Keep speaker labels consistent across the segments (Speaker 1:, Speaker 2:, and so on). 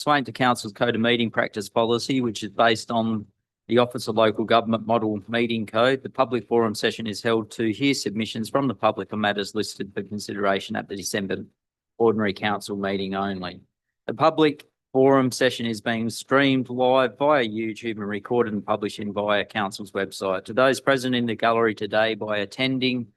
Speaker 1: Pursuant to Council's Code of Meeting Practice Policy, which is based on the Office of Local Government Model Meeting Code, the public forum session is held to hear submissions from the public on matters listed for consideration at the December Ordinary Council meeting only. The public forum session is being streamed live via YouTube and recorded and published via Council's website. To those present in the gallery today by attending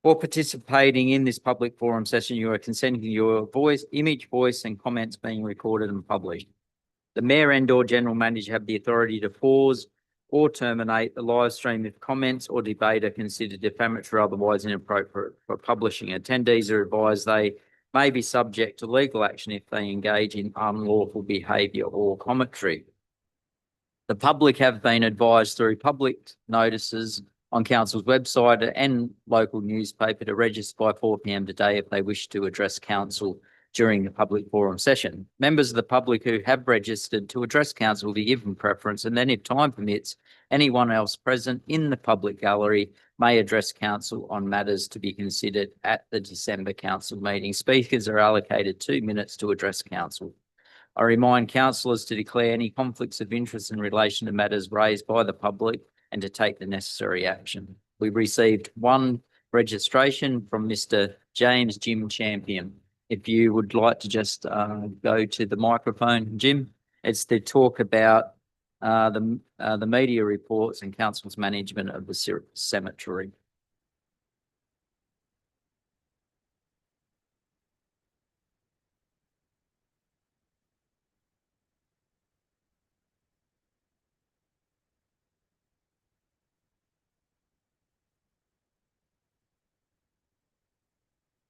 Speaker 1: or participating in this public forum session, you are consenting to your image, voice, and comments being recorded and published. The Mayor and/or General Manager have the authority to pause or terminate the live stream if comments or debate are considered defamatory or otherwise inappropriate for publishing. Attendees are advised they may be subject to legal action if they engage in unlawful behaviour or commentary. The public have been advised through public notices on Council's website and local newspaper to register by 4 p.m. today if they wish to address Council during the public forum session. Members of the public who have registered to address Council will be given preference, and then if time permits, anyone else present in the public gallery may address Council on matters to be considered at the December Council meeting. Speakers are allocated 2 minutes to address Council. I remind councillors to declare any conflicts of interest in relation to matters raised by the public and to take the necessary action. We received one registration from Mr. James Jim Champion. If you would like to just go to the microphone, Jim, it's to talk about the media reports and Council's management of the cemetery.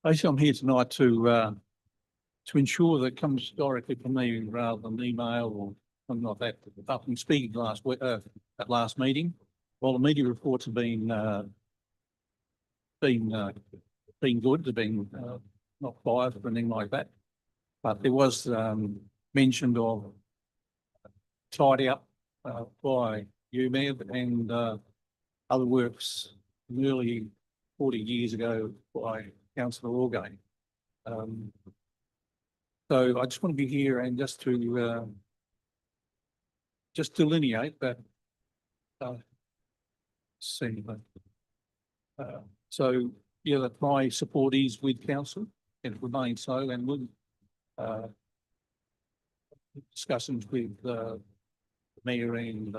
Speaker 2: Basically, I'm here tonight to ensure that it comes directly from me rather than email or something like that. I've been speaking last week at last meeting. While the media reports have been good, they've been not biased or anything like that. But there was mention of tidy up by you, Mayor, and other works nearly 40 years ago by Councillor Orgay. So I just want to be here and just to just delineate that. So yeah, that my support is with Council and it remains so, and with discussions with the Mayor and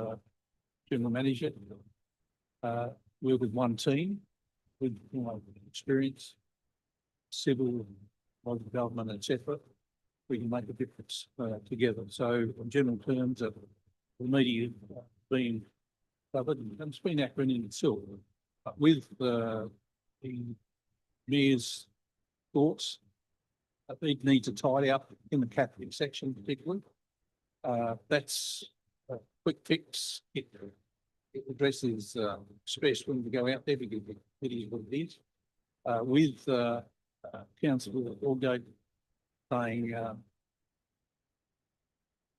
Speaker 2: General Manager, we're with one team with experience, civil, local government, etc. We can make a difference together. So, in general terms, the media being covered, and it's been accurate in itself. But with the Mayor's thoughts, it needs to tidy up in the Catholic section, particularly. That's a quick fix. It addresses stress when we go out there because it is what it is. With Councillor Orgay saying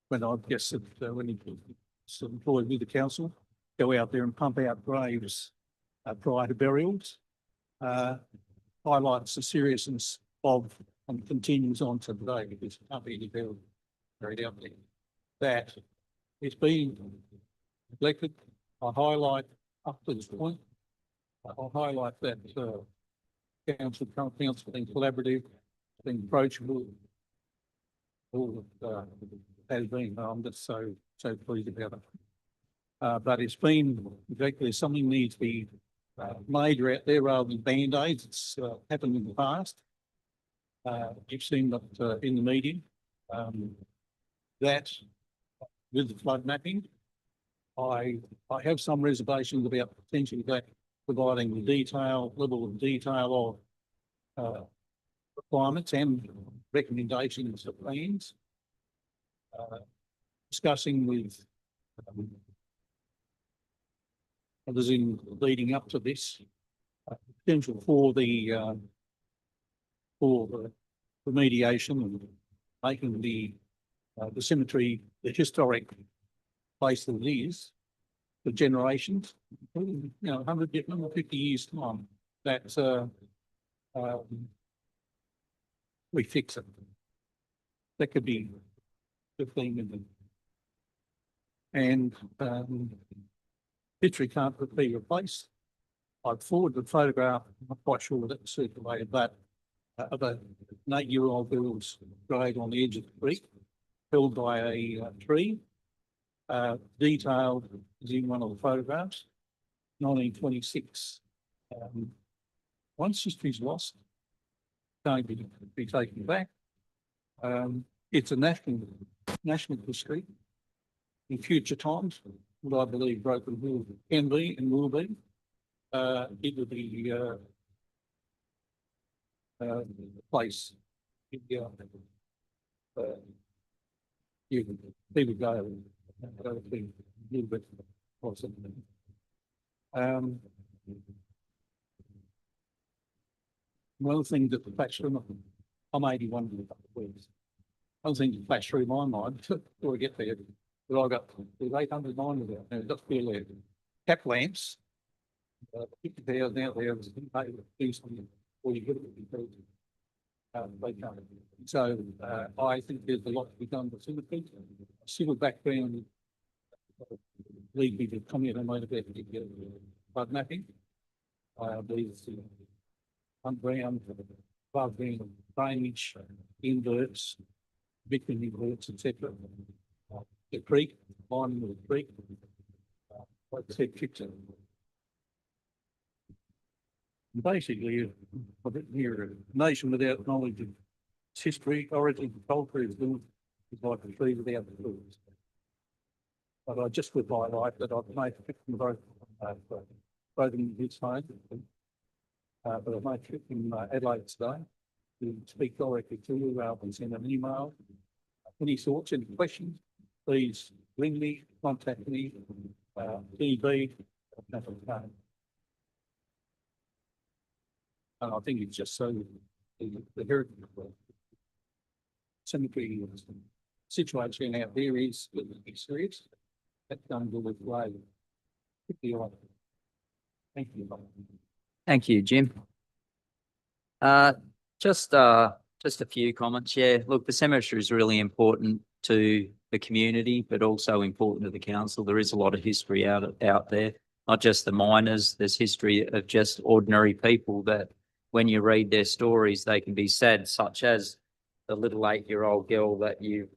Speaker 2: when I guess that when he was employed with the council, go out there and pump out graves prior to burials, highlights the seriousness of and continues on to today because it can't be any buried out there. That it's been neglected. I highlight up to this point. I'll highlight that council being collaborative, being approachable. All of has been. I'm just so pleased about it. But it's been exactly something needs to be made out there rather than band-aids. It's happened in the past. You've seen that in the media. That with the flood mapping, I have some reservations about potentially that providing the level of detail of requirements and recommendations of plans. Discussing with others in leading up to this potential for the remediation and making the cemetery the historic place that it is for generations, 150 years time, that we fix it. That could be 15 million. And history can't be replaced. I've forwarded the photograph, I'm not quite sure that was circulated, but of an 8-year-old girl's grave on the edge of the creek, held by a tree. Detailed is in one of the photographs, 1926. Once history's lost, can't be taken back. It's a national history. In future times, what I believe Broken Hill can be and will be, it will be a place. People go to a little bit possibly. One of the things that flashed through, I'm 81 in a couple of weeks. One thing that flashed through my mind before I get there, that I got there's 809 of them, and just feel there. Cap lamps, 50,000 out there, was paid to do something, or you get it because they can't. So I think there's a lot to be done with Silverpeak. Civil background lead me to comment on about the flood mapping. I believe it's underground, above ground drainage, inverts, victim inverts, etc. The creek, lining of the creek, like I said, fix it. Basically, I've written here, a nation without knowledge of its history, origin, and culture is like a tree without the roots. But I just would highlight that I've made a trip from both in his home, but I've made a trip in Adelaide today to speak directly to you rather than send an email. Any thoughts, any questions, please ring me, contact me, DB. And I think it's just so the heritage cemetery situation out there is serious. That's going to go with way. Thank you.
Speaker 1: Thank you, Jim. Just a few comments. Yeah, look, the cemetery is really important to the community, but also important to the council. There is a lot of history out there, not just the miners. There's history of just ordinary people that when you read their stories, they can be sad, such as the little 8-year-old girl that you've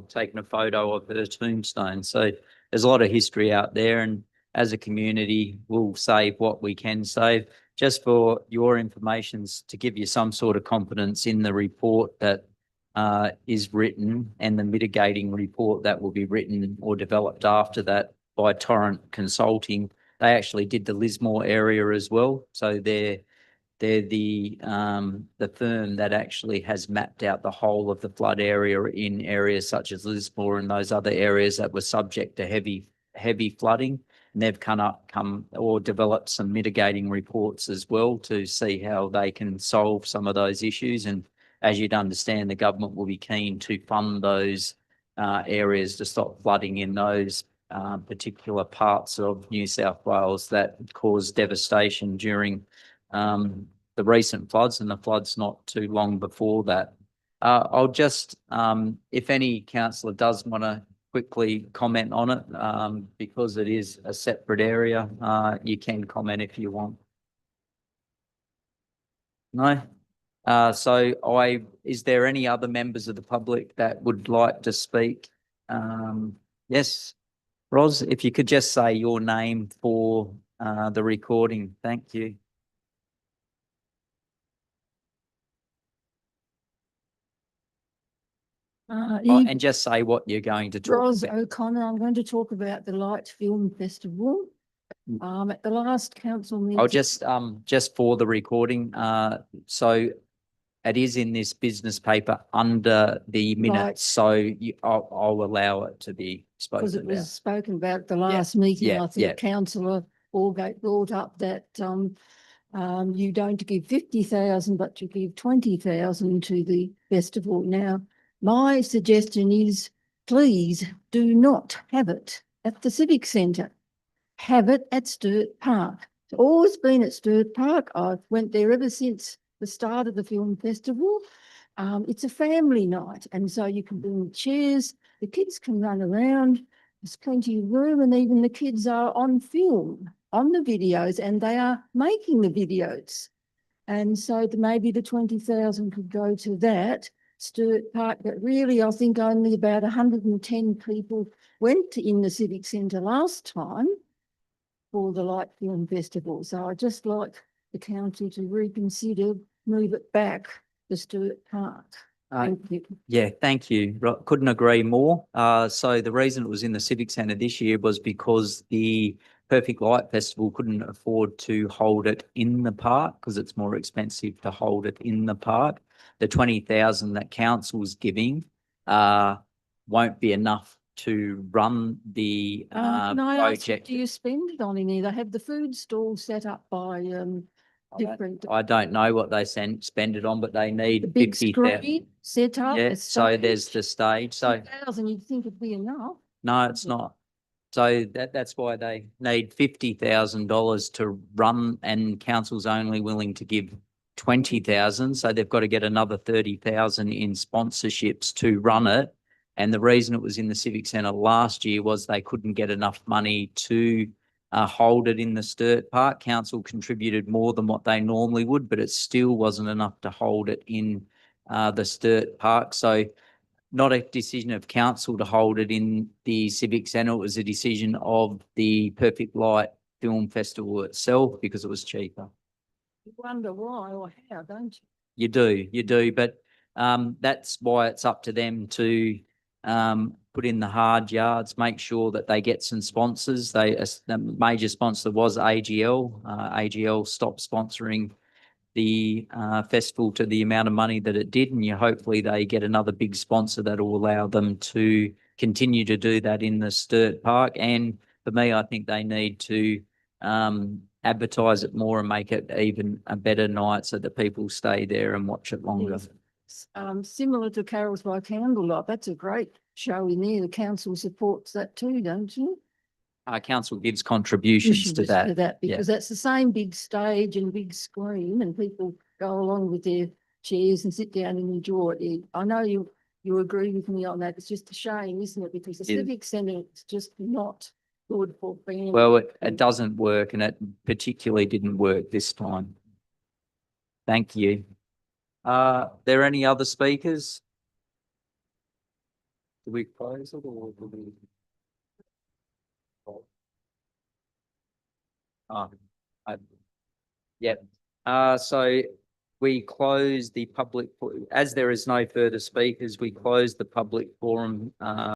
Speaker 1: taken a photo of her tombstone. So there's a lot of history out there, and as a community, we'll save what we can save. Just for your information, to give you some sort of confidence in the report that is written and the mitigating report that will be written or developed after that by Torrent Consulting. They actually did the Lismore area as well. So they're the firm that actually has mapped out the whole of the flood area in areas such as Lismore and those other areas that were subject to heavy flooding. And they've come or developed some mitigating reports as well to see how they can solve some of those issues. And as you'd understand, the government will be keen to fund those areas to stop flooding in those particular parts of New South Wales that caused devastation during the recent floods and the floods not too long before that. I'll just, if any councillor does want to quickly comment on it, because it is a separate area, you can comment if you want. No? Is there any other members of the public that would like to speak? Yes, Ros, if you could just say your name for the recording. Thank you. And just say what you're going to talk
Speaker 3: Ros
Speaker 1: about.
Speaker 3: O'Connor, I'm going to talk about the Light Film Festival. At the last council meeting.
Speaker 1: I'll just for the recording, so it is in this business paper under the minutes,
Speaker 3: Right.
Speaker 1: so I'll allow it to be spoken
Speaker 3: Because it was
Speaker 1: about.
Speaker 3: spoken about at the last meeting.
Speaker 1: yeah,
Speaker 3: I think
Speaker 1: yeah.
Speaker 3: councillor Allgate brought up that you don't give 50,000, but you give 20,000 to the festival. Now, my suggestion is, please do not have it at the Civic Centre. Have it at Sturt Park. It's always been at Sturt Park. I've went there ever since the start of the film festival. It's a family night, and so you can bring chairs, the kids can run around, there's plenty of room, and even the kids are on film, on the videos, and they are making the videos. And so maybe the 20,000 could go to that, Sturt Park, but really I think only about 110 people went in the Civic Centre last time for the Light Film Festival. So I'd just like the council to reconsider, move it back to Sturt Park. Thank you.
Speaker 1: Yeah, thank you. Couldn't agree more. So the reason it was in the Civic Centre this year was because the Perfect Light Festival couldn't afford to hold it in the park because it's more expensive to hold it in the park. The 20,000 that council's giving won't be enough to run the
Speaker 3: Can I ask,
Speaker 1: project.
Speaker 3: do you spend it on any? They have the food stall set up by different.
Speaker 1: I don't know what they spend it on, but they
Speaker 3: The
Speaker 1: need
Speaker 3: big
Speaker 1: 50,000.
Speaker 3: screen set up.
Speaker 1: Yeah,
Speaker 3: the
Speaker 1: so there's
Speaker 3: stage.
Speaker 1: the stage. So
Speaker 3: 2,000, you'd think it'd be enough.
Speaker 1: no, it's not. So that's why they need $50,000 to run, and council's only willing to give 20,000. So they've got to get another 30,000 in sponsorships to run it. And the reason it was in the Civic Centre last year was they couldn't get enough money to hold it in the Sturt Park. Council contributed more than what they normally would, but it still wasn't enough to hold it in the Sturt Park. So not a decision of council to hold it in the Civic Centre. It was a decision of the Perfect Light Film Festival itself because it was cheaper.
Speaker 3: You wonder why or how, don't you?
Speaker 1: You do, but that's why it's up to them to put in the hard yards, make sure that they get some sponsors. The major sponsor was AGL. AGL stopped sponsoring the festival to the amount of money that it did, and hopefully they get another big sponsor that will allow them to continue to do that in the Sturt Park. And for me, I think they need to advertise it more and make it even a better night so that people stay there and watch it longer.
Speaker 3: Yes. Similar to Carols by Candlelight, that's a great show in there. The council supports that too, don't you?
Speaker 1: Council gives contributions to that.
Speaker 3: Because that's the same big stage and big screen, and people go along with their chairs and sit down and enjoy it. I know you agree with me on that. It's just a shame, isn't it? Because the Civic Centre is just not good for families.
Speaker 1: Well, it doesn't work, and it particularly didn't work this time. Thank you. There any other speakers? Do we close it or do we? Yep. So we close the public, as there is no further speakers, we close the public forum